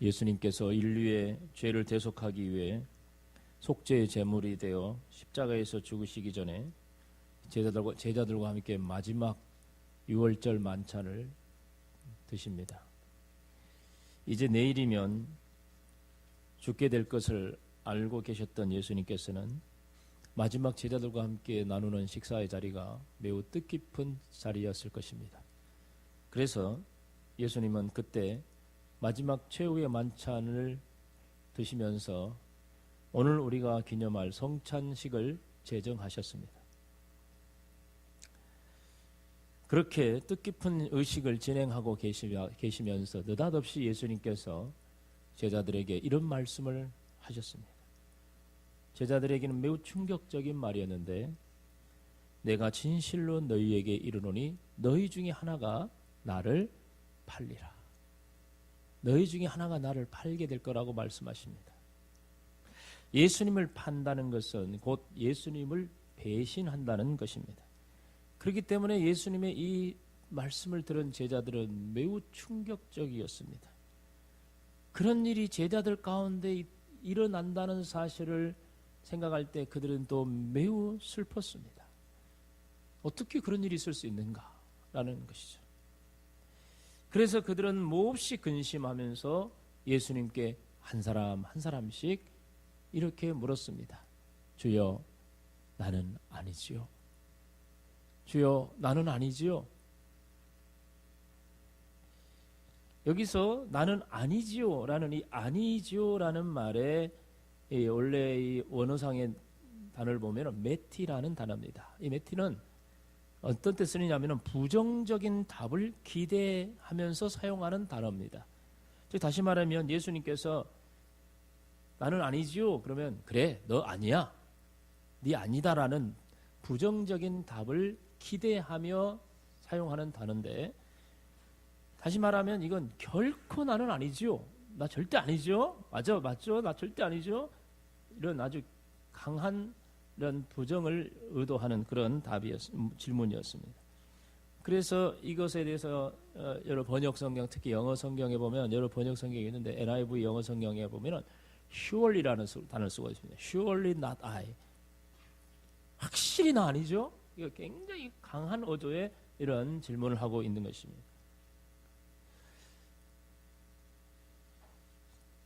예수님께서 인류의 죄를 대속하기 위해 속죄의 제물이 되어 십자가에서 죽으시기 전에 제자들과 함께 마지막 유월절 만찬을 드십니다. 이제 내일이면 죽게 될 것을 알고 계셨던 예수님께서는 마지막 제자들과 함께 나누는 식사의 자리가 매우 뜻깊은 자리였을 것입니다. 그래서 예수님은 그때 마지막 최후의 만찬을 드시면서 오늘 우리가 기념할 성찬식을 제정하셨습니다. 그렇게 뜻깊은 의식을 진행하고 계시면서 느닷없이 예수님께서 제자들에게 이런 말씀을 하셨습니다. 제자들에게는 매우 충격적인 말이었는데, 내가 진실로 너희에게 이르노니 너희 중에 하나가 나를 팔리라. 너희 중에 하나가 나를 팔게 될 거라고 말씀하십니다. 예수님을 판다는 것은 곧 예수님을 배신한다는 것입니다. 그렇기 때문에 예수님의 이 말씀을 들은 제자들은 매우 충격적이었습니다. 그런 일이 제자들 가운데 일어난다는 사실을 생각할 때 그들은 또 매우 슬펐습니다. 어떻게 그런 일이 있을 수 있는가라는 것이죠. 그래서 그들은 몹시 근심하면서 예수님께 한 사람 한 사람씩 이렇게 물었습니다. 주여, 나는 아니지요. 주여, 나는 아니지요. 여기서 나는 아니지요라는 이 아니지요라는 말에 원래 이 원어상의 단어를 보면 메티라는 단어입니다. 이 메티는 어떤 때 쓰느냐면 부정적인 답을 기대하면서 사용하는 단어입니다. 즉 다시 말하면 예수님께서 나는 아니지요 그러면 그래 너 아니야 네 아니다라는 부정적인 답을 기대하며 사용하는 단어인데, 다시 말하면 이건 결코 나는 아니지요, 나 절대 아니죠, 맞죠, 나 절대 아니죠, 이런 아주 강한 이런 부정을 의도하는 그런 질문이었습니다. 그래서 이것에 대해서 여러 번역 성경, 특히 영어 성경에 보면 여러 번역 성경이 있는데 NIV 영어 성경에 보면은 surely라는 단어를 쓰고 있습니다. surely not I. 확실히 나 아니죠? 이거 굉장히 강한 어조의 이런 질문을 하고 있는 것입니다.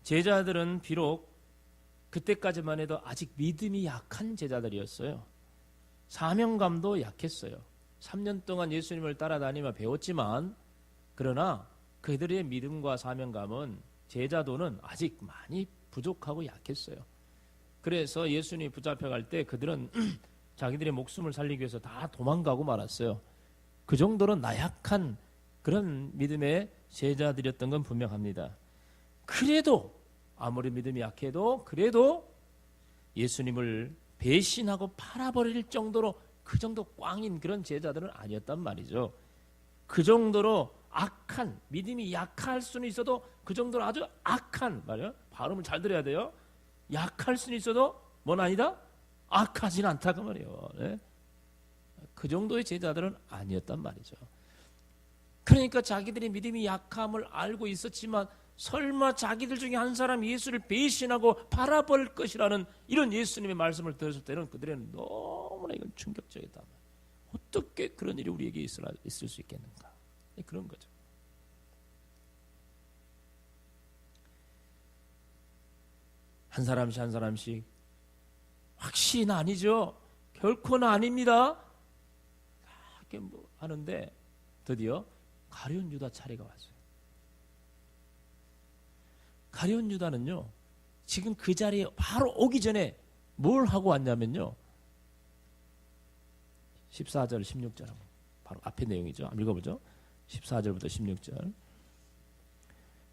제자들은 비록 그때까지만 해도 아직 믿음이 약한 제자들이었어요. 사명감도 약했어요. 3년 동안 예수님을 따라다니며 배웠지만, 그러나 그들의 믿음과 사명감은, 제자도는 아직 많이 부족하고 약했어요. 그래서 예수님이 붙잡혀갈 때 그들은 자기들의 목숨을 살리기 위해서 다 도망가고 말았어요. 그 정도로 나약한 그런 믿음의 제자들이었던 건 분명합니다. 그래도 아무리 믿음이 약해도 그래도 예수님을 배신하고 팔아버릴 정도로 그 정도 꽝인 그런 제자들은 아니었단 말이죠. 그 정도로 악한, 믿음이 약할 수는 있어도 그 정도로 아주 악한 말이에요. 발음을 잘 들어야 돼요. 약할 수는 있어도 뭔 아니다? 악하진 않다 그 말이에요. 네? 그 정도의 제자들은 아니었단 말이죠. 그러니까 자기들이 믿음이 약함을 알고 있었지만 설마 자기들 중에 한 사람이 예수를 배신하고 팔아버릴 것이라는 이런 예수님의 말씀을 들었을 때는 그들은 너무나 이건 충격적이다. 어떻게 그런 일이 우리에게 있을 수 있겠는가? 그런 거죠. 한 사람씩 한 사람씩 확실히 나 아니죠. 결코는 아닙니다. 이렇게 뭐 하는데 드디어 가룟 유다 차례가 왔어요. 가룟 유다는요, 지금 그 자리에 바로 오기 전에 뭘 하고 왔냐면요, 14절 16절 바로 앞에 내용이죠. 한번 읽어보죠. 14절부터 16절.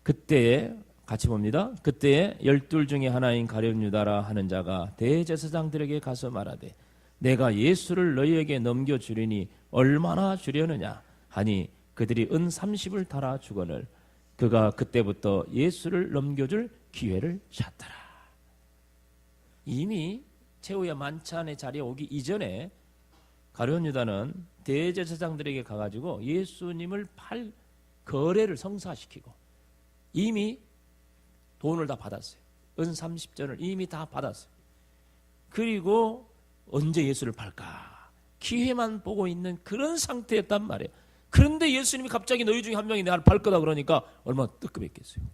그때에 같이 봅니다. 그때에 12 중에 하나인 가룟 유다라 하는 자가 대제사장들에게 가서 말하되 내가 예수를 너희에게 넘겨주리니 얼마나 주려느냐 하니 그들이 은 30을 달아 주거늘 그가 그때부터 예수를 넘겨줄 기회를 찾더라. 이미 최후의 만찬의 자리에 오기 이전에 가룟 유다는 대제사장들에게 가가지고 예수님을 팔 거래를 성사시키고 이미 돈을 다 받았어요. 은 30전을 이미 다 받았어요. 그리고 언제 예수를 팔까? 기회만 보고 있는 그런 상태였단 말이에요. 그런데 예수님이 갑자기 너희 중에 한 명이 나를 팔 거다 그러니까 얼마나 뜨끔했겠어요.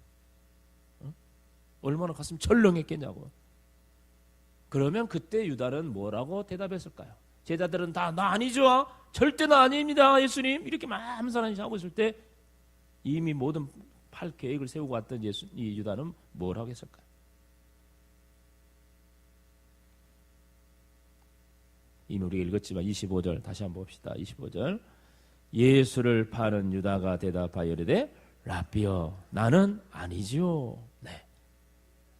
얼마나 가슴 철렁했겠냐고. 그러면 그때 유다는 뭐라고 대답했을까요? 제자들은 다 나 아니죠? 절대 나 아닙니다 예수님 이렇게 맘사람이 하고 있을 때 이미 모든 팔 계획을 세우고 왔던 이 유다는 뭘 하겠을까요? 이미 우리가 읽었지만 25절 다시 한번 봅시다. 25절 예수를 파는 유다가 대답하여 이르되 라삐여 나는 아니지요. 네.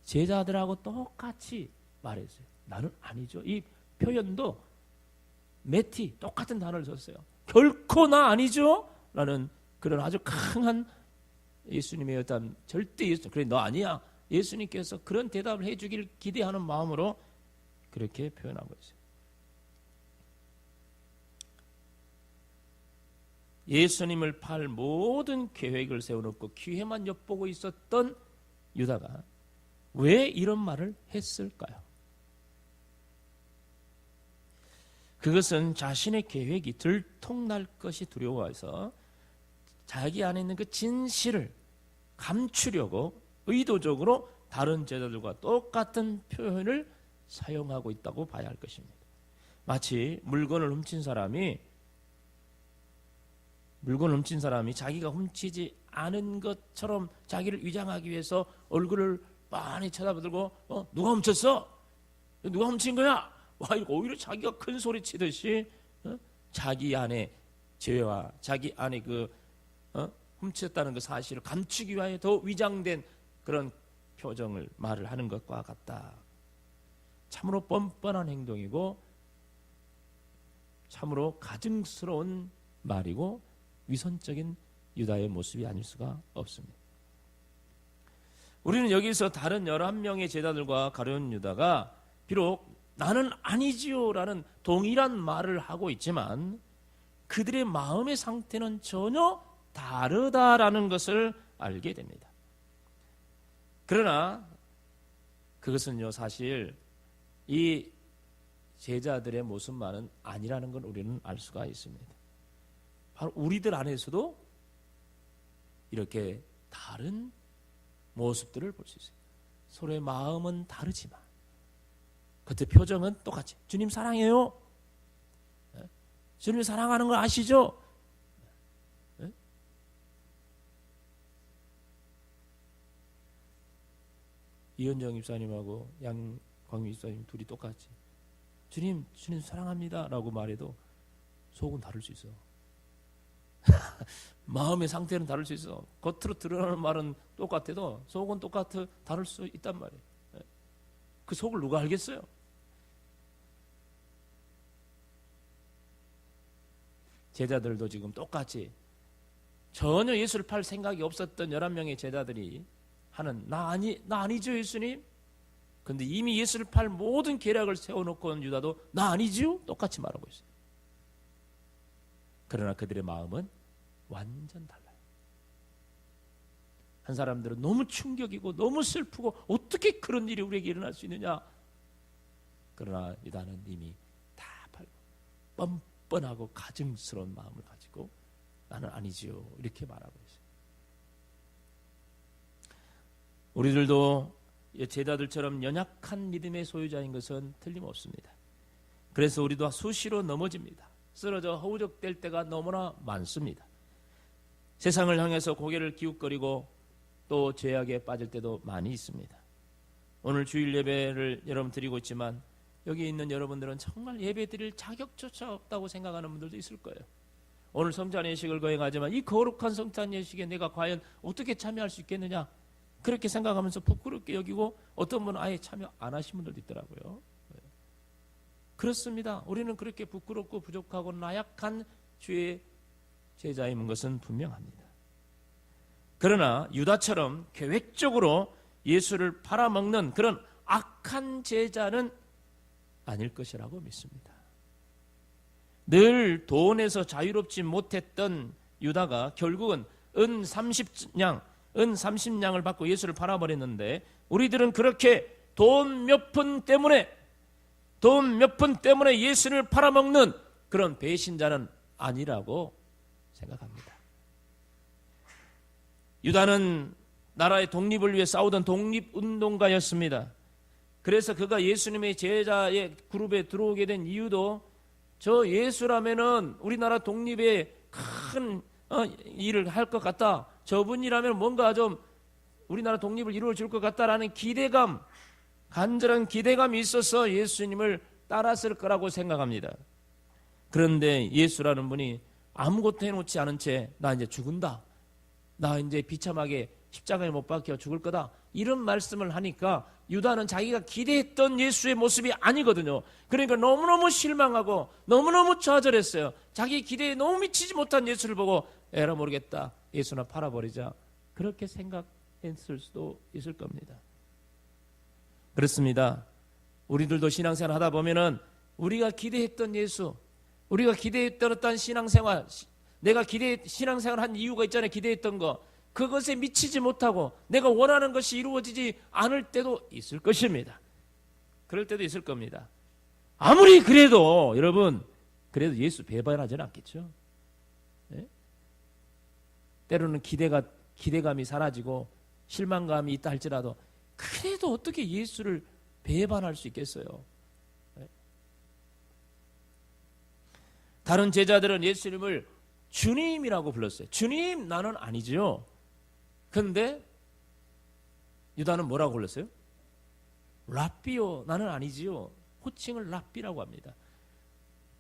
제자들하고 똑같이 말했어요. 나는 아니죠. 이 표현도 매티 똑같은 단어를 썼어요. 결코 나 아니죠? 라는 그런 아주 강한 예수님의 어떤 절대 예수 그래 너 아니야. 예수님께서 그런 대답을 해주길 기대하는 마음으로 그렇게 표현하고 있어요. 예수님을 팔 모든 계획을 세워놓고 기회만 엿보고 있었던 유다가 왜 이런 말을 했을까요? 그것은 자신의 계획이 들통날 것이 두려워해서 자기 안에 있는 그 진실을 감추려고 의도적으로 다른 제자들과 똑같은 표현을 사용하고 있다고 봐야 할 것입니다. 마치 물건을 훔친 사람이 자기가 훔치지 않은 것처럼 자기를 위장하기 위해서 얼굴을 빤히 쳐다보고 누가 훔쳤어? 누가 훔친 거야? 와, 오히려 자기가 큰 소리 치듯이 자기 안에 죄와 자기 안에 훔쳤다는 그 사실을 감추기 위하여 더 위장된 그런 표정을 말을 하는 것과 같다. 참으로 뻔뻔한 행동이고 참으로 가증스러운 말이고 위선적인 유다의 모습이 아닐 수가 없습니다. 우리는 여기서 다른 11명의 제자들과 가룟 유다가 비록 나는 아니지요 라는 동일한 말을 하고 있지만 그들의 마음의 상태는 전혀 다르다라는 것을 알게 됩니다. 그러나 그것은요 사실 이 제자들의 모습만은 아니라는 걸 우리는 알 수가 있습니다. 바로 우리들 안에서도 이렇게 다른 모습들을 볼 수 있어요. 서로의 마음은 다르지만 겉의 표정은 똑같이 주님 사랑해요. 주님 사랑하는 걸 아시죠? 이현정 입사님하고 양광미 입사님 둘이 똑같이 주님 사랑합니다 라고 말해도 속은 다를 수 있어. 마음의 상태는 다를 수 있어. 겉으로 드러나는 말은 똑같아도 속은 다를 수 있단 말이에요. 그 속을 누가 알겠어요? 제자들도 지금 똑같이 전혀 예수를 팔 생각이 없었던 11명의 제자들이 하는 나 아니죠 예수님? 근데 이미 예수를 팔 모든 계략을 세워놓고 온 유다도 나 아니지요? 똑같이 말하고 있어요. 그러나 그들의 마음은 완전 달라요. 한 사람들은 너무 충격이고 너무 슬프고 어떻게 그런 일이 우리에게 일어날 수 있느냐. 그러나 유다는 이미 다 팔고 뻔뻔하고 가증스러운 마음을 가지고 나는 아니지요 이렇게 말하고 있어요. 우리들도 제자들처럼 연약한 믿음의 소유자인 것은 틀림없습니다. 그래서 우리도 수시로 넘어집니다. 쓰러져 허우적댈 때가 너무나 많습니다. 세상을 향해서 고개를 기웃거리고 또 죄악에 빠질 때도 많이 있습니다. 오늘 주일 예배를 여러분 드리고 있지만 여기 있는 여러분들은 정말 예배 드릴 자격조차 없다고 생각하는 분들도 있을 거예요. 오늘 성찬 예식을 거행하지만 이 거룩한 성찬 예식에 내가 과연 어떻게 참여할 수 있겠느냐 그렇게 생각하면서 부끄럽게 여기고 어떤 분은 아예 참여 안 하신 분들도 있더라고요. 그렇습니다. 우리는 그렇게 부끄럽고 부족하고 나약한 주의 제자인 것은 분명합니다. 그러나 유다처럼 계획적으로 예수를 팔아먹는 그런 악한 제자는 아닐 것이라고 믿습니다. 늘 돈에서 자유롭지 못했던 유다가 결국은 은 30냥 은 30냥을 받고 예수를 팔아버렸는데, 우리들은 그렇게 돈 몇 푼 때문에 예수를 팔아먹는 그런 배신자는 아니라고 생각합니다. 유다는 나라의 독립을 위해 싸우던 독립운동가였습니다. 그래서 그가 예수님의 제자의 그룹에 들어오게 된 이유도, 저 예수라면은 우리나라 독립에 큰 일을 할 것 같다, 저분이라면 뭔가 좀 우리나라 독립을 이루어 줄 것 같다라는 기대감, 간절한 기대감이 있어서 예수님을 따랐을 거라고 생각합니다. 그런데 예수라는 분이 아무것도 해놓지 않은 채 나 이제 죽는다, 나 이제 비참하게 십자가에 못 박혀 죽을 거다, 이런 말씀을 하니까 유다는 자기가 기대했던 예수의 모습이 아니거든요. 그러니까 너무너무 실망하고 너무너무 좌절했어요. 자기 기대에 너무 미치지 못한 예수를 보고 에라 모르겠다, 예수나 팔아버리자, 그렇게 생각했을 수도 있을 겁니다. 그렇습니다. 우리들도 신앙생활 하다 보면은 우리가 기대했던 예수, 우리가 기대했던 어떤 신앙생활, 내가 신앙생활 한 이유가 있잖아요. 기대했던 거, 그것에 미치지 못하고 내가 원하는 것이 이루어지지 않을 때도 있을 것입니다. 그럴 때도 있을 겁니다. 아무리 그래도 여러분, 그래도 예수 배반하지는 않겠죠. 네? 때로는 기대감이 사라지고 실망감이 있다 할지라도 그래도 어떻게 예수를 배반할 수 있겠어요? 네? 다른 제자들은 예수님을 주님이라고 불렀어요. 주님, 나는 아니지요. 그런데 유다는 뭐라고 불렀어요? 랍비요, 나는 아니지요. 호칭을 랍비라고 합니다.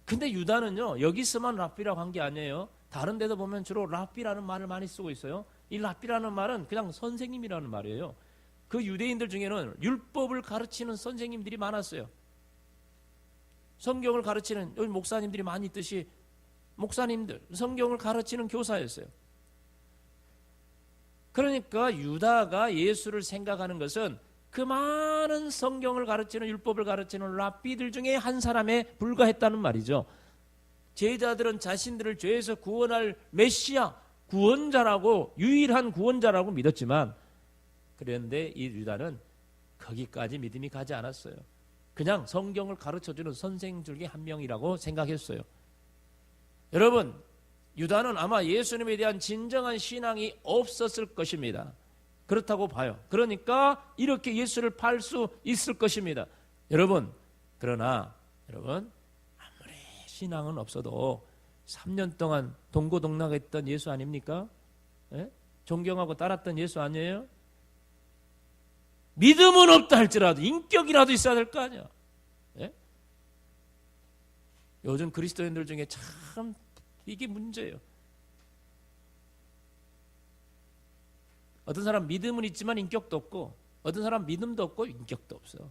근데 유다는요, 여기서만 랍비라고 한 게 아니에요. 다른 데도 보면 주로 랍비라는 말을 많이 쓰고 있어요. 이 랍비라는 말은 그냥 선생님이라는 말이에요. 그 유대인들 중에는 율법을 가르치는 선생님들이 많았어요. 성경을 가르치는, 여기 목사님들이 많이 있듯이 목사님들, 성경을 가르치는 교사였어요. 그러니까 유다가 예수를 생각하는 것은 그 많은 성경을 가르치는, 율법을 가르치는 랍비들 중에 한 사람에 불과했다는 말이죠. 제자들은 자신들을 죄에서 구원할 메시아, 구원자라고, 유일한 구원자라고 믿었지만, 그런데 이 유다는 거기까지 믿음이 가지 않았어요. 그냥 성경을 가르쳐주는 선생 중에 한 명이라고 생각했어요. 여러분, 유다는 아마 예수님에 대한 진정한 신앙이 없었을 것입니다. 그렇다고 봐요. 그러니까 이렇게 예수를 팔 수 있을 것입니다. 그러나 여러분, 아무리 신앙은 없어도 3년 동안 동고동락했던 예수 아닙니까? 예? 존경하고 따랐던 예수 아니에요? 믿음은 없다 할지라도 인격이라도 있어야 될 거 아니야. 예? 요즘 그리스도인들 중에 참 이게 문제예요. 어떤 사람 믿음은 있지만 인격도 없고, 어떤 사람 믿음도 없고 인격도 없어.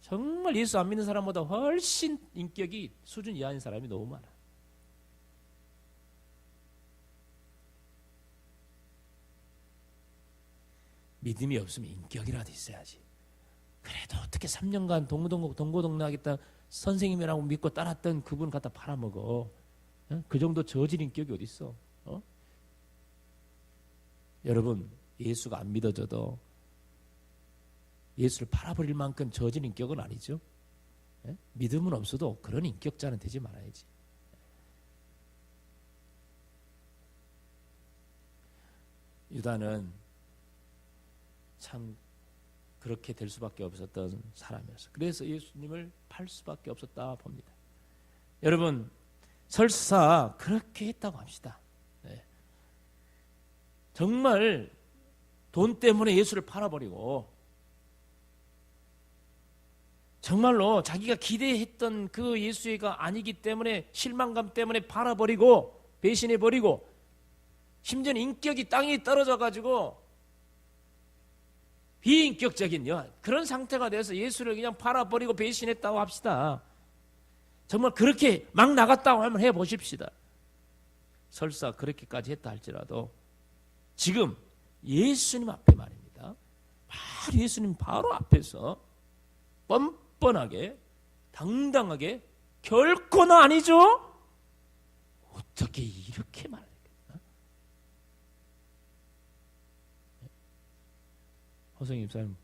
정말 예수 안 믿는 사람보다 훨씬 인격이 수준 이하인 사람이 너무 많아. 믿음이 없으면 인격이라도 있어야지. 그래도 어떻게 3년간 동고동락했던 선생님이라고 믿고 따랐던 그분 갖다 팔아먹어? 그 정도 저질 인격이 어디 있어? 여러분, 예수가 안 믿어져도 예수를 팔아버릴 만큼 저질 인격은 아니죠. 믿음은 없어도 그런 인격자는 되지 말아야지. 유다는 참 그렇게 될 수밖에 없었던 사람이었어요. 그래서 예수님을 팔 수밖에 없었다 봅니다. 여러분, 설사 그렇게 했다고 합시다. 네. 정말 돈 때문에 예수를 팔아버리고 정말로 자기가 기대했던 그 예수가 아니기 때문에 실망감 때문에 팔아버리고 배신해버리고 심지어는 인격이 땅에 떨어져가지고 비인격적인 그런 상태가 돼서 예수를 그냥 팔아버리고 배신했다고 합시다. 정말 그렇게 막 나갔다고 한번 해보십시다. 설사 그렇게까지 했다 할지라도 지금 예수님 앞에 말입니다. 바로 예수님 바로 앞에서 뻔뻔하게 당당하게 결코는 아니죠. 어떻게 이렇게 말할까? 허성희 집사님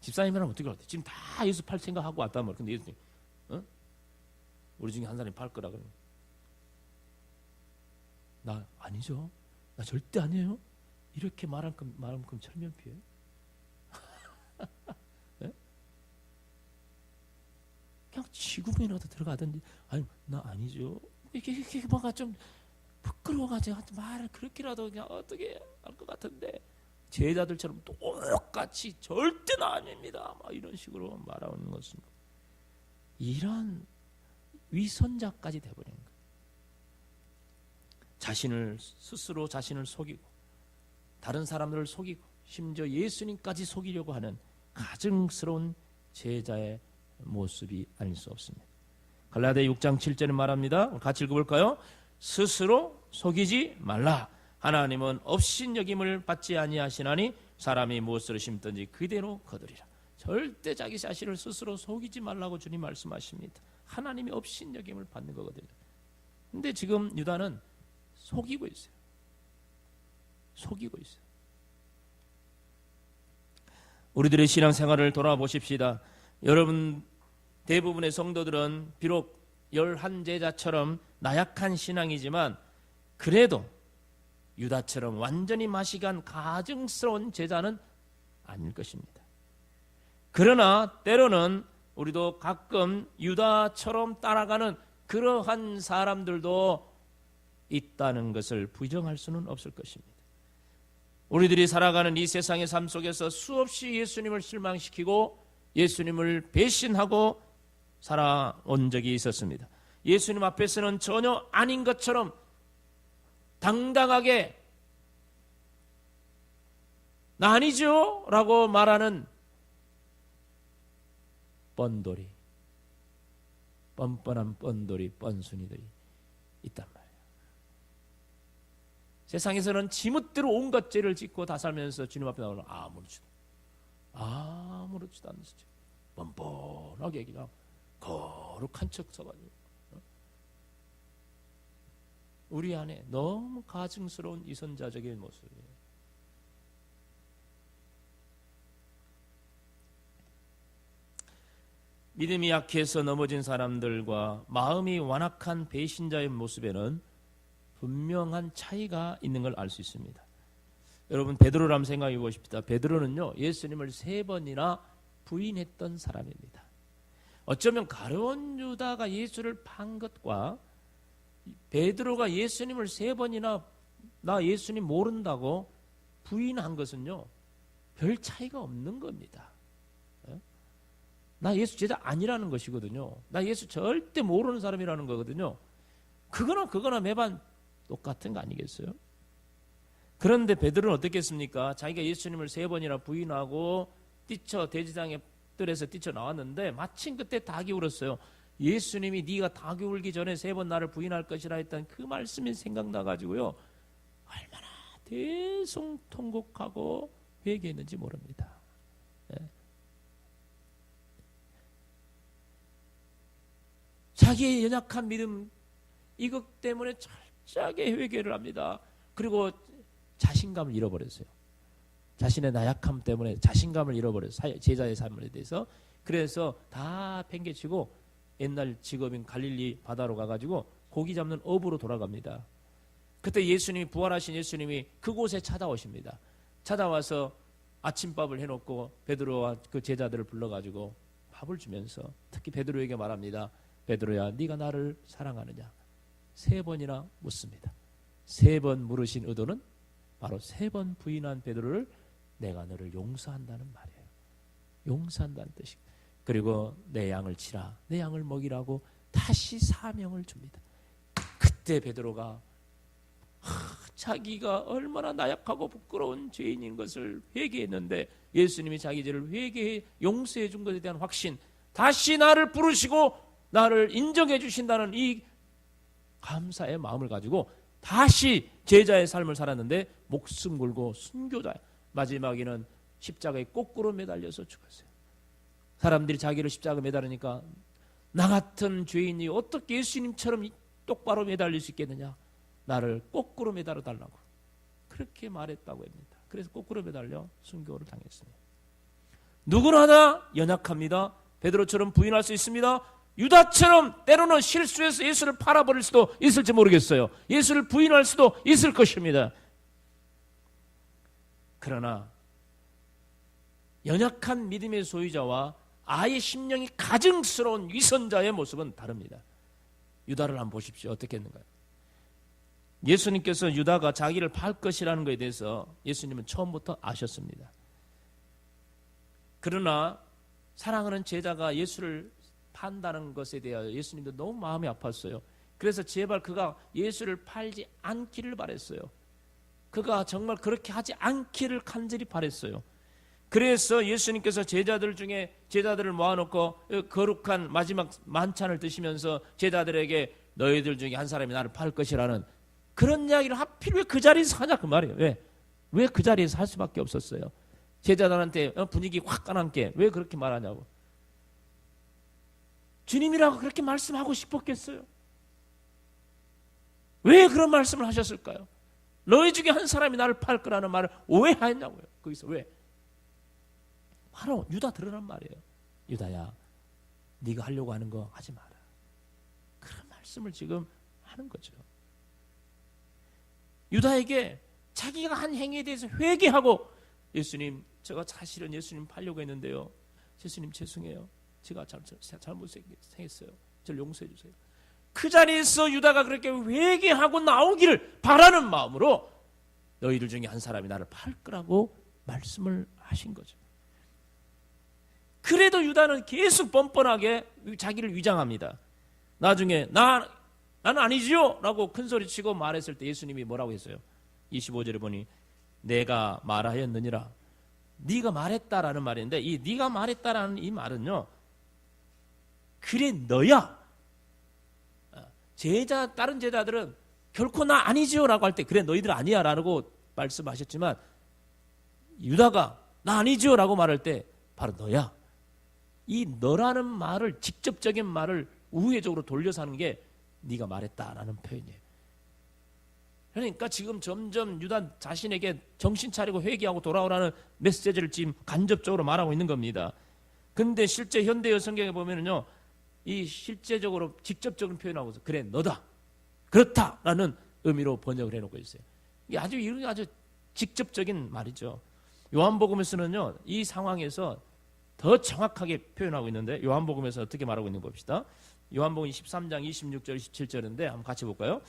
집사님이랑 어떻게 할까? 지금 다 예수 팔 생각하고 왔단 말이야. 근데 예수님, 우리 중에 한 사람이 팔 거라 그러면 나 아니죠. 나 절대 아니에요. 이렇게 말할 만큼 철면피해. 네? 그냥 지구면이라도 들어가든지. 아니 나 아니죠. 이게 뭔가 좀 부끄러워가지고 말을 그렇게라도 그냥 어떻게 할 것 같은데 제자들처럼 똑같이 절대 나 아닙니다. 막 이런 식으로 말하는 것은 이런 위선자까지 돼버린 거예요. 스스로 자신을 속이고 다른 사람들을 속이고 심지어 예수님까지 속이려고 하는 가증스러운 제자의 모습이 아닐 수 없습니다. 갈라디아 6장 7절에 말합니다. 같이 읽어볼까요? 스스로 속이지 말라. 하나님은 업신여김을 받지 아니하시나니 사람이 무엇으로 심든지 그대로 거두리라. 절대 자기 자신을 스스로 속이지 말라고 주님 말씀하십니다. 하나님이 업신여김을 받는 거거든요. 근데 지금 유다는 속이고 있어요. 속이고 있어요. 우리들의 신앙생활을 돌아보십시다. 여러분 대부분의 성도들은 비록 11제자처럼 나약한 신앙이지만 그래도 유다처럼 완전히 맛이 간 가증스러운 제자는 아닐 것입니다. 그러나 때로는 우리도 가끔 유다처럼 따라가는 그러한 사람들도 있다는 것을 부정할 수는 없을 것입니다. 우리들이 살아가는 이 세상의 삶 속에서 수없이 예수님을 실망시키고 예수님을 배신하고 살아온 적이 있었습니다. 예수님 앞에서는 전혀 아닌 것처럼 당당하게 나 아니죠? 라고 말하는 뻔돌이, 뻔뻔한 뻔돌이, 뻔순이들이 있단 말이에요. 세상에서는 지멋대로 온갖 죄를 짓고 다 살면서 주님 앞에 나오는 아무렇지도 않는 척 뻔뻔하게 그냥 거룩한 척 서가지고 우리 안에 너무 가증스러운 이선자적인 모습이에요. 믿음이 약해서 넘어진 사람들과 마음이 완악한 배신자의 모습에는 분명한 차이가 있는 걸 알 수 있습니다. 여러분 베드로를 한번 생각해 보십시다. 베드로는요 예수님을 3번이나 부인했던 사람입니다. 어쩌면 가룟 유다가 예수를 판 것과 베드로가 예수님을 3번이나 나 예수님 모른다고 부인한 것은요 별 차이가 없는 겁니다. 나 예수 제자 아니라는 것이거든요. 나 예수 절대 모르는 사람이라는 거거든요. 그거나 매번 똑같은 거 아니겠어요? 그런데 베드로는 어떻게 했습니까? 자기가 예수님을 3번이나 부인하고 대지장의 뜰에서 뛰쳐나왔는데 마침 그때 닭이 울었어요. 예수님이 네가 닭이 울기 전에 3번 나를 부인할 것이라 했던 그 말씀이 생각나가지고요 얼마나 대성통곡하고 회개했는지 모릅니다. 자기의 연약한 믿음 이것 때문에 철저하게 회개를 합니다. 그리고 자신감을 잃어버렸어요. 자신의 나약함 때문에 자신감을 잃어버렸어요. 제자의 삶에 대해서. 그래서 다 팽개치고 옛날 직업인 갈릴리 바다로 가가지고 고기 잡는 어부로 돌아갑니다. 그때 예수님이 부활하신 예수님이 그곳에 찾아오십니다. 찾아와서 아침밥을 해놓고 베드로와 그 제자들을 불러가지고 밥을 주면서 특히 베드로에게 말합니다. 베드로야 네가 나를 사랑하느냐 3번이나 묻습니다. 3번 물으신 의도는 바로 3번 부인한 베드로를 내가 너를 용서한다는 말이에요. 용서한다는 뜻이. 그리고 내 양을 치라 내 양을 먹이라고 다시 사명을 줍니다. 그때 베드로가 자기가 얼마나 나약하고 부끄러운 죄인인 것을 회개했는데 예수님이 자기 죄를 회개해 용서해 준 것에 대한 확신, 다시 나를 부르시고 나를 인정해 주신다는 이 감사의 마음을 가지고 다시 제자의 삶을 살았는데 목숨 걸고 순교자 마지막에는 십자가에 거꾸로 매달려서 죽었어요. 사람들이 자기를 십자가에 매달으니까 나 같은 죄인이 어떻게 예수님처럼 똑바로 매달릴 수 있겠느냐, 나를 거꾸로 매달아 달라고 그렇게 말했다고 합니다. 그래서 거꾸로 매달려 순교를 당했습니다. 누구나 다 연약합니다. 베드로처럼 부인할 수 있습니다. 유다처럼 때로는 실수해서 예수를 팔아버릴 수도 있을지 모르겠어요. 예수를 부인할 수도 있을 것입니다. 그러나 연약한 믿음의 소유자와 아예 심령이 가증스러운 위선자의 모습은 다릅니다. 유다를 한번 보십시오. 어떻게 했는가요? 예수님께서 유다가 자기를 팔 것이라는 것에 대해서 예수님은 처음부터 아셨습니다. 그러나 사랑하는 제자가 예수를 판다는 것에 대하여 예수님도 너무 마음이 아팠어요. 그래서 제발 그가 예수를 팔지 않기를 바랬어요. 그가 정말 그렇게 하지 않기를 간절히 바랬어요. 그래서 예수님께서 제자들을 모아놓고 거룩한 마지막 만찬을 드시면서 제자들에게 너희들 중에 한 사람이 나를 팔 것이라는 그런 이야기를 하필 왜 그 자리에서 하냐 그 말이에요. 왜 그 자리에서 할 수밖에 없었어요. 제자들한테 분위기 확 까남게 왜 그렇게 말하냐고. 주님이라고 그렇게 말씀하고 싶었겠어요? 왜 그런 말씀을 하셨을까요? 너희 중에 한 사람이 나를 팔 거라는 말을 왜 하였냐고요. 거기서 왜? 바로 유다 들으란 말이에요. 유다야, 네가 하려고 하는 거 하지 마라. 그런 말씀을 지금 하는 거죠. 유다에게 자기가 한 행위에 대해서 회개하고 예수님, 제가 사실은 예수님 팔려고 했는데요. 예수님 죄송해요. 제가 잘못했어요. 저를 용서해 주세요. 그 자리에서 유다가 그렇게 회개하고 나오기를 바라는 마음으로 너희들 중에 한 사람이 나를 팔 거라고 말씀을 하신 거죠. 그래도 유다는 계속 뻔뻔하게 자기를 위장합니다. 나중에 나는 아니지요 라고 큰소리치고 말했을 때 예수님이 뭐라고 했어요? 25절에 보니 내가 말하였느니라. 네가 말했다라는 말인데 이 네가 말했다라는 이 말은요, 그래 너야. 다른 제자들은 결코 나 아니지요 라고 할 때 그래 너희들 아니야 라고 말씀하셨지만 유다가 나 아니지요 라고 말할 때 바로 너야. 이 너라는 말을, 직접적인 말을 우회적으로 돌려서 하는 게 네가 말했다라는 표현이에요. 그러니까 지금 점점 유다 자신에게 정신 차리고 회개하고 돌아오라는 메시지를 지금 간접적으로 말하고 있는 겁니다. 근데 실제 현대어 성경에 보면은요, 이 실제적으로 직접적으로 표현하고서 그래 너다, 그렇다라는 의미로 번역을 해놓고 있어요. 이게 아주 직접적인 말이죠. 요한복음에서는요, 이 상황에서 더 정확하게 표현하고 있는데 요한복음에서 어떻게 말하고 있는 거 봅시다. 요한복음 13장 26절 27절인데 한번 같이 볼까요?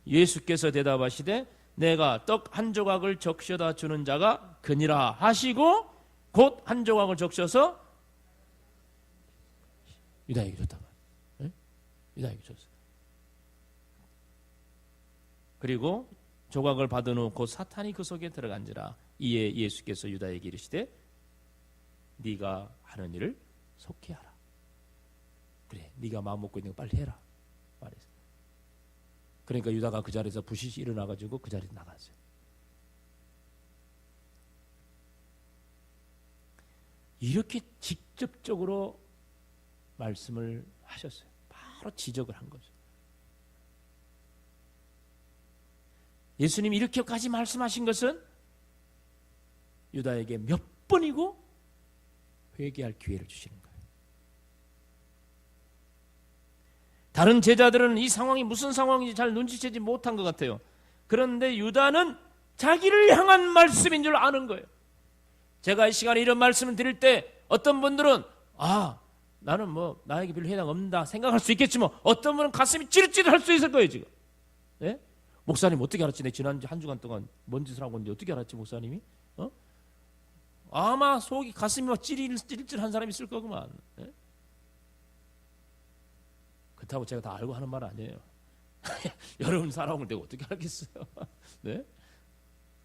예수께서 대답하시되 내가 떡 한 조각을 적셔다 주는 자가 그니라 하시고 곧 한 조각을 적셔서 유다에게 줬다. 네? 유다에게 줬어요. 그리고 조각을 받은 후 곧 사탄이 그 속에 들어간지라. 이에 예수께서 유다에게 이르시되 네가 하는 일을 속히 하라. 그래, 네가 마음 먹고 있는 거 빨리 해라 말했어요. 그러니까 유다가 그 자리에서 부시시 일어나가지고 그 자리에 나갔어요. 이렇게 직접적으로 말씀을 하셨어요. 바로 지적을 한 거죠. 예수님이 이렇게까지 말씀하신 것은 유다에게 몇 번이고 회개할 기회를 주시는 거예요. 다른 제자들은 이 상황이 무슨 상황인지 잘 눈치채지 못한 것 같아요. 그런데 유다는 자기를 향한 말씀인 줄 아는 거예요. 제가 이 시간에 이런 말씀을 드릴 때 어떤 분들은 나는 뭐 나에게 별로 해당 없다 생각할 수 있겠지만 어떤 분은 가슴이 찌릿찌릿할 수 있을 거예요 지금. 네? 목사님 어떻게 알았지? 내 지난 한 주간 동안 뭔 짓을 하고 있는데 어떻게 알았지 목사님이? 아마 속이 가슴이 막 찌릿찌릿한 사람이 있을 거구만. 네? 그렇다고 제가 다 알고 하는 말 아니에요. 여러분 살아온 걸 내가 어떻게 알겠어요? 네?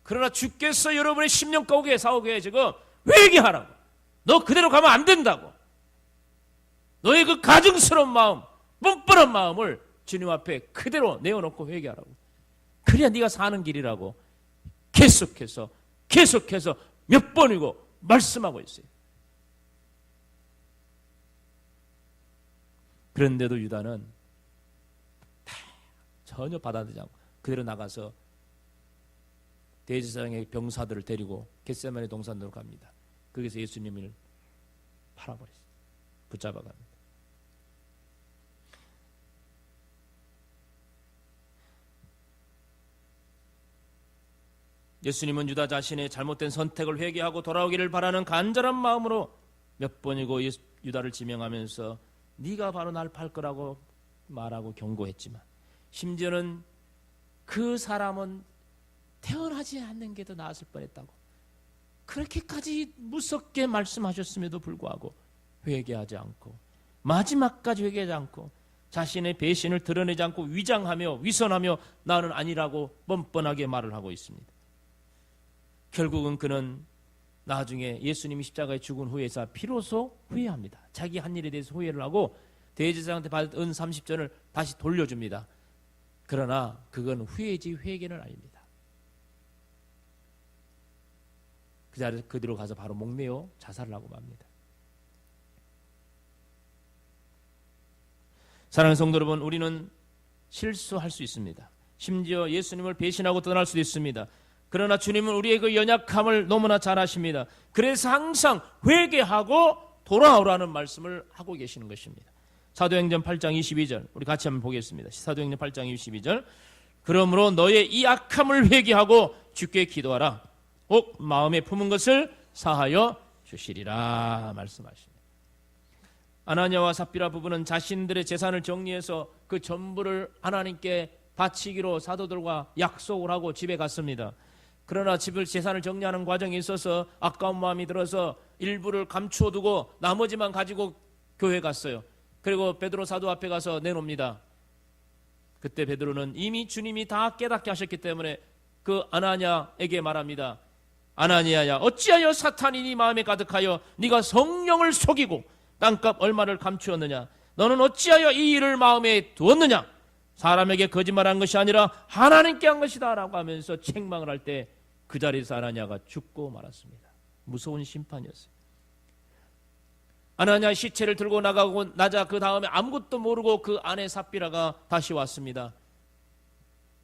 그러나 주께서 여러분의 10년 가옥에 사오게 지금 회개하라고. 너 그대로 가면 안 된다고. 너의 그 가증스러운 마음, 뻔뻔한 마음을 주님 앞에 그대로 내어놓고 회개하라고. 그래야 네가 사는 길이라고 계속해서 몇 번이고 말씀하고 있어요. 그런데도 유다는 전혀 받아들이지 않고 그대로 나가서 대제사장의 병사들을 데리고 겟세마네 동산으로 갑니다. 거기서 예수님을 팔아버렸어요. 붙잡아갑니다. 예수님은 유다 자신의 잘못된 선택을 회개하고 돌아오기를 바라는 간절한 마음으로 몇 번이고 유다를 지명하면서 네가 바로 날 팔 거라고 말하고 경고했지만, 심지어는 그 사람은 태어나지 않는 게 더 나았을 뻔했다고 그렇게까지 무섭게 말씀하셨음에도 불구하고 회개하지 않고, 마지막까지 회개하지 않고, 자신의 배신을 드러내지 않고 위장하며 위선하며 나는 아니라고 뻔뻔하게 말을 하고 있습니다. 결국은 그는 나중에 예수님이 십자가에 죽은 후에서 비로소 후회합니다. 자기 한 일에 대해서 후회를 하고 대제사장한테 받은 은 30전을 다시 돌려줍니다. 그러나 그건 후회지 회개는 아닙니다. 그 자리에서 그대로 가서 바로 목매어 자살을 하고 맙니다. 사랑하는 성도 여러분, 우리는 실수할 수 있습니다. 심지어 예수님을 배신하고 떠날 수도 있습니다. 그러나 주님은 우리의 그 연약함을 너무나 잘 아십니다. 그래서 항상 회개하고 돌아오라는 말씀을 하고 계시는 것입니다. 사도행전 8장 22절 우리 같이 한번 보겠습니다. 사도행전 8장 22절 그러므로 너의 이 악함을 회개하고 주께 기도하라. 꼭 마음에 품은 것을 사하여 주시리라 말씀하십니다. 아나니아와 삽비라 부부는 자신들의 재산을 정리해서 그 전부를 하나님께 바치기로 사도들과 약속을 하고 집에 갔습니다. 그러나 재산을 정리하는 과정에 있어서 아까운 마음이 들어서 일부를 감추어두고 나머지만 가지고 교회 갔어요. 그리고 베드로 사도 앞에 가서 내놓습니다. 그때 베드로는 이미 주님이 다 깨닫게 하셨기 때문에 그 아나니아에게 말합니다. 아나니아야, 어찌하여 사탄이 네 마음에 가득하여 네가 성령을 속이고 땅값 얼마를 감추었느냐? 너는 어찌하여 이 일을 마음에 두었느냐? 사람에게 거짓말한 것이 아니라 하나님께 한 것이다 라고 하면서 책망을 할 때 그 자리에서 아나니아가 죽고 말았습니다. 무서운 심판이었어요. 아나니아 시체를 들고 나가고 나자 그 다음에 아무것도 모르고 그 아내 삽비라가 다시 왔습니다.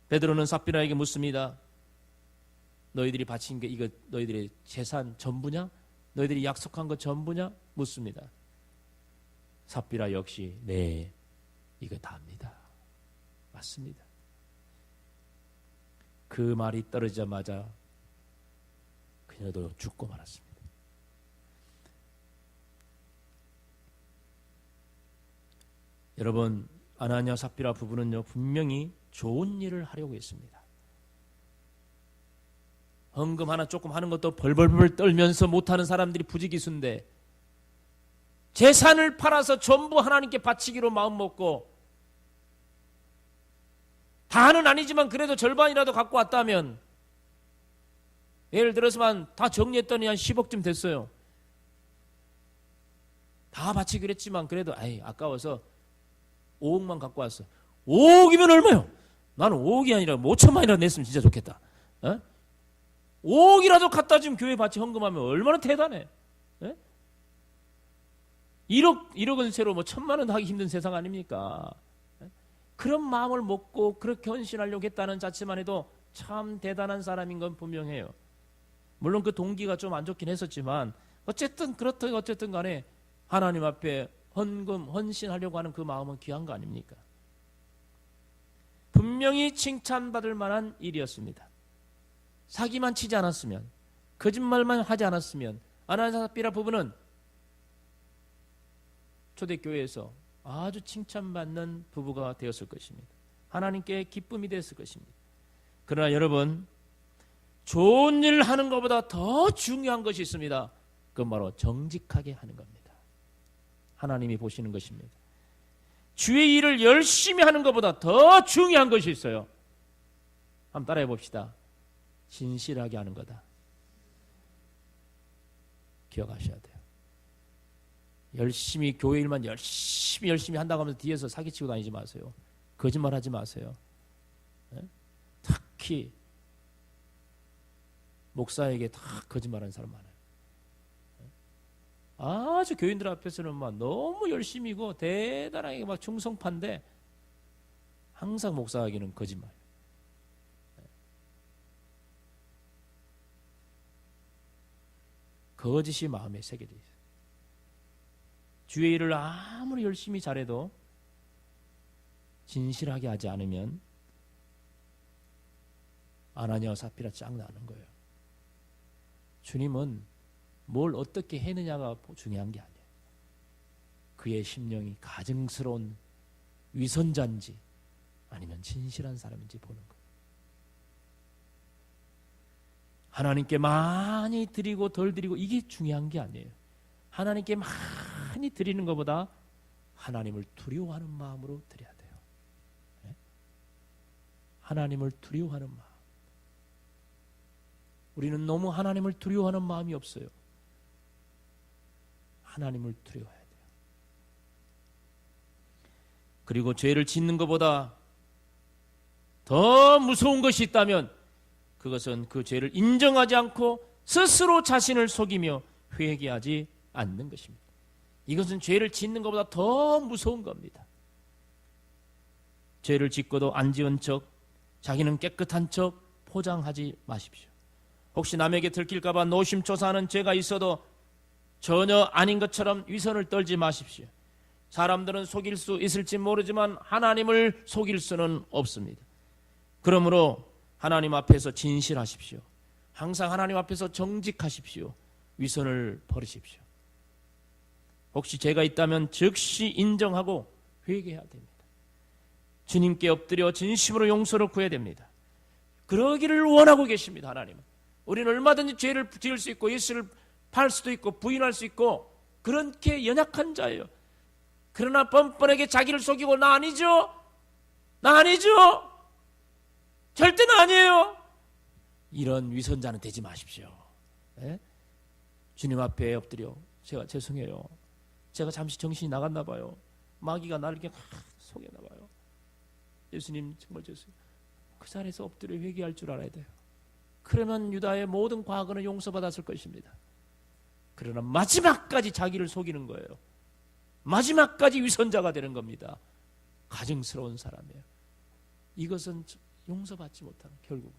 베드로는 삽비라에게 묻습니다. 너희들이 바친 게 이거 너희들의 재산 전부냐? 너희들이 약속한 거 전부냐? 묻습니다. 삽비라 역시 네, 이거 다입니다. 맞습니다. 그 말이 떨어지자마자 그녀도 죽고 말았습니다. 여러분, 아나니아 삽비라 부부는요 분명히 좋은 일을 하려고 했습니다. 헌금 하나 조금 하는 것도 벌벌벌 떨면서 못하는 사람들이 부지기수인데 재산을 팔아서 전부 하나님께 바치기로 마음먹고 다는 아니지만 그래도 절반이라도 갖고 왔다면, 예를 들어서만 다 정리했더니 한 10억쯤 됐어요. 다 바치기로 했지만 그래도 아까워서 5억만 갖고 왔어. 5억이면 얼마요? 나는 5억이 아니라 5천만이라도 냈으면 진짜 좋겠다. 5억이라도 갖다 주면 교회 바치 헌금하면 얼마나 대단해. 1억은 새로 1,000만 원 하기 힘든 세상 아닙니까? 그런 마음을 먹고 그렇게 헌신하려고 했다는 자체만 해도 참 대단한 사람인 건 분명해요. 물론 그 동기가 좀 안 좋긴 했었지만 어쨌든 그렇든 어쨌든 간에 하나님 앞에 헌금, 헌신하려고 하는 그 마음은 귀한 거 아닙니까? 분명히 칭찬받을 만한 일이었습니다. 사기만 치지 않았으면, 거짓말만 하지 않았으면 아나니아 삽비라 부부는 초대교회에서 아주 칭찬받는 부부가 되었을 것입니다. 하나님께 기쁨이 되었을 것입니다. 그러나 여러분, 좋은 일 하는 것보다 더 중요한 것이 있습니다. 그건 바로 정직하게 하는 겁니다. 하나님이 보시는 것입니다. 주의 일을 열심히 하는 것보다 더 중요한 것이 있어요. 한번 따라해 봅시다. 진실하게 하는 거다. 기억하셔야 돼요. 열심히 교회 일만 열심히 한다고 하면서 뒤에서 사기치고 다니지 마세요. 거짓말하지 마세요. 특히 목사에게 다 거짓말하는 사람 많아요. 아주 교인들 앞에서는 막 너무 열심히고 대단하게 막 충성파인데 항상 목사에게는 거짓말. 거짓이 마음에 새겨져 있어요. 주의 일을 아무리 열심히 잘해도 진실하게 하지 않으면 아나니아와 삽비라 짱나는 거예요. 주님은 뭘 어떻게 했느냐가 중요한 게 아니에요. 그의 심령이 가증스러운 위선자인지 아니면 진실한 사람인지 보는 거예요. 하나님께 많이 드리고 덜 드리고 이게 중요한 게 아니에요. 하나님께 많이 드리는 것보다 하나님을 두려워하는 마음으로 드려야 돼요. 네? 하나님을 두려워하는 마음. 우리는 너무 하나님을 두려워하는 마음이 없어요. 하나님을 두려워해야 돼요. 그리고 죄를 짓는 것보다 더 무서운 것이 있다면 그것은 그 죄를 인정하지 않고 스스로 자신을 속이며 회개하지 않는 것입니다. 이것은 죄를 짓는 것보다 더 무서운 겁니다. 죄를 짓고도 안 지은 척, 자기는 깨끗한 척 포장하지 마십시오. 혹시 남에게 들킬까 봐 노심초사하는 죄가 있어도 전혀 아닌 것처럼 위선을 떨지 마십시오. 사람들은 속일 수 있을지 모르지만 하나님을 속일 수는 없습니다. 그러므로 하나님 앞에서 진실하십시오. 항상 하나님 앞에서 정직하십시오. 위선을 버리십시오. 혹시 죄가 있다면 즉시 인정하고 회개해야 됩니다. 주님께 엎드려 진심으로 용서를 구해야 됩니다. 그러기를 원하고 계십니다. 하나님은. 우리는 얼마든지 죄를 지을 수 있고 예수를 팔 수도 있고 부인할 수 있고 그렇게 연약한 자예요. 그러나 뻔뻔하게 자기를 속이고 나 아니죠? 나 아니죠? 절대는 아니에요. 이런 위선자는 되지 마십시오. 네? 주님 앞에 엎드려 제가 죄송해요. 제가 잠시 정신이 나갔나 봐요. 마귀가 나를 이렇게 속였나 봐요. 예수님 정말 죄송해요. 그 자리에서 엎드려 회개할 줄 알아야 돼요. 그러면 유다의 모든 과거는 용서받았을 것입니다. 그러나 마지막까지 자기를 속이는 거예요. 마지막까지 위선자가 되는 겁니다. 가증스러운 사람이에요. 이것은 용서받지 못하는 결국은.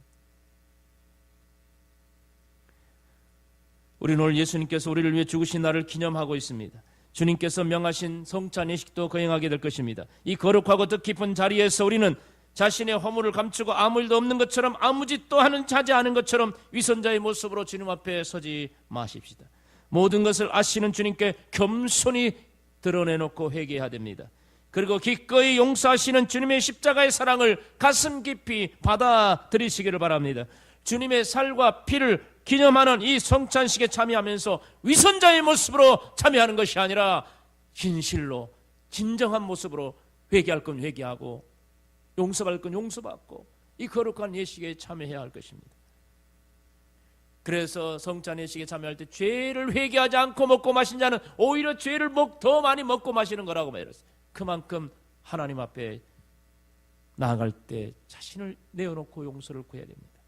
우리는 오늘 예수님께서 우리를 위해 죽으신 날을 기념하고 있습니다. 주님께서 명하신 성찬 예식도 거행하게 될 것입니다. 이 거룩하고 뜻깊은 자리에서 우리는 자신의 허물을 감추고 아무 일도 없는 것처럼 아무 짓도 하지 않은 것처럼 위선자의 모습으로 주님 앞에 서지 마십시다. 모든 것을 아시는 주님께 겸손히 드러내놓고 회개해야 됩니다. 그리고 기꺼이 용서하시는 주님의 십자가의 사랑을 가슴 깊이 받아들이시기를 바랍니다. 주님의 살과 피를 기념하는 이 성찬식에 참여하면서 위선자의 모습으로 참여하는 것이 아니라 진실로 진정한 모습으로 회개할 건 회개하고 용서받을 건 용서받고 이 거룩한 예식에 참여해야 할 것입니다. 그래서 성찬 예식에 참여할 때 죄를 회개하지 않고 먹고 마신 자는 오히려 죄를 더 많이 먹고 마시는 거라고 말했어요. 그만큼 하나님 앞에 나아갈 때 자신을 내어놓고 용서를 구해야 됩니다.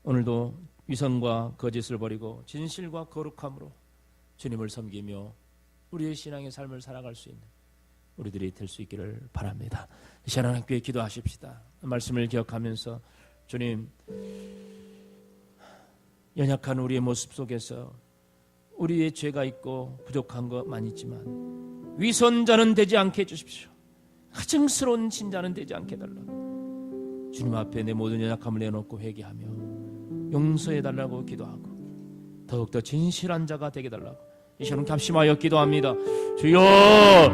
오늘도 위선과 거짓을 버리고 진실과 거룩함으로 주님을 섬기며 우리의 신앙의 삶을 살아갈 수 있는 우리들이 될 수 있기를 바랍니다. 이 시간 함께 기도하십시다. 말씀을 기억하면서 주님, 연약한 우리의 모습 속에서 우리의 죄가 있고 부족한 것만 있지만 위선자는 되지 않게 해주십시오. 가증스러운 신자는 되지 않게 해달라고 주님 앞에 내 모든 연약함을 내놓고 회개하며 용서해달라고 기도하고 더욱더 진실한 자가 되게 해달라고 이 시간 합심하여 기도합니다. 주여